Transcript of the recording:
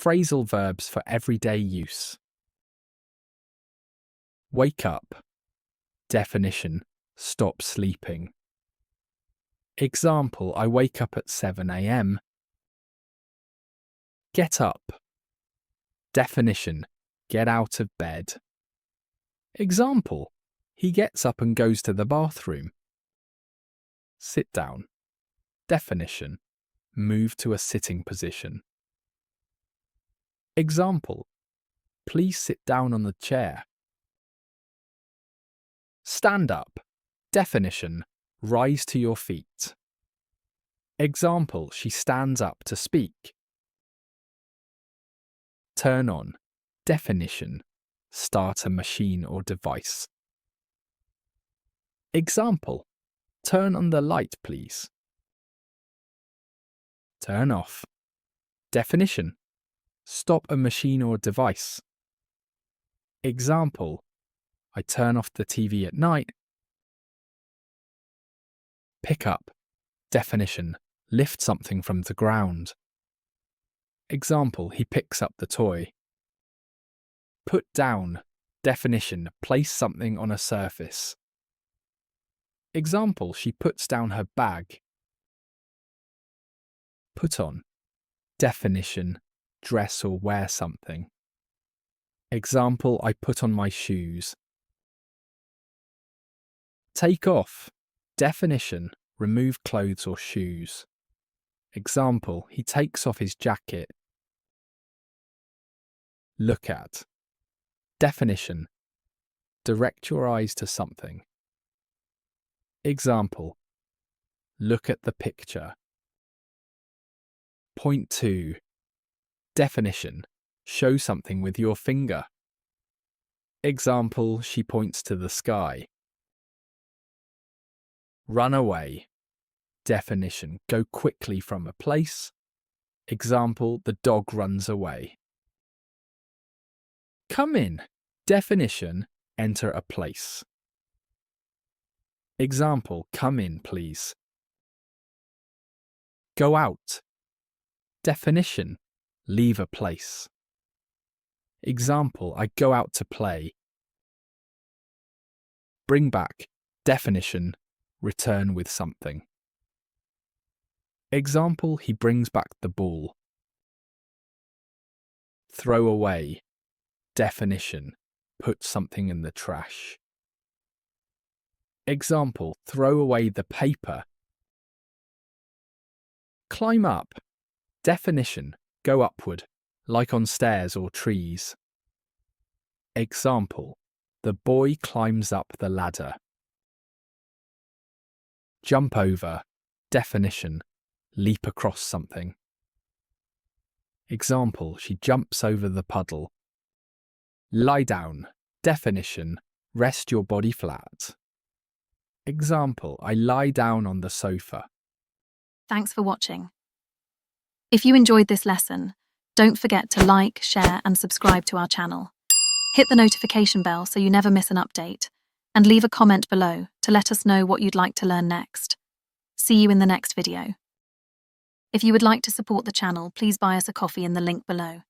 Phrasal verbs for everyday use. Wake up. Definition: stop sleeping. Example: I wake up at 7 a.m. Get up. Definition: get out of bed. Example: he gets up and goes to the bathroom. Sit down. Definition: move to a sitting position. Example: please sit down on the chair. Stand up. Definition: rise to your feet. Example: she stands up to speak. Turn on. Definition: start a machine or device. Example: turn on the light, please. Turn off. Definition: stop a machine or device. Example: I turn off the TV at night. Pick up. Definition: lift something from the ground. Example: he picks up the toy. Put down. Definition: place something on a surface. Example: she puts down her bag. Put on. Definition: dress or wear something. Example: I put on my shoes. Take off. Definition: remove clothes or shoes. Example: he takes off his jacket. Look at. Definition: direct your eyes to something. Example: look at the picture. Point 2. Definition: show something with your finger. Example: she points to the sky. Run away. Definition: go quickly from a place. Example: the dog runs away. Come in. Definition: enter a place. Example: come in, please. Go out. Definition: leave a place. Example: I go out to play. Bring back. Definition: return with something. Example: he brings back the ball. Throw away. Definition: put something in the trash. Example: throw away the paper. Climb up. Definition: go upward, like on stairs or trees. Example: the boy climbs up the ladder. Jump over. Definition: leap across something. Example: she jumps over the puddle. Lie down. Definition: rest your body flat. Example: I lie down on the sofa. Thanks for watching. If you enjoyed this lesson, don't forget to like, share, and subscribe to our channel. Hit the notification bell so you never miss an update, and leave a comment below to let us know what you'd like to learn next. See you in the next video. If you would like to support the channel, please buy us a coffee in the link below.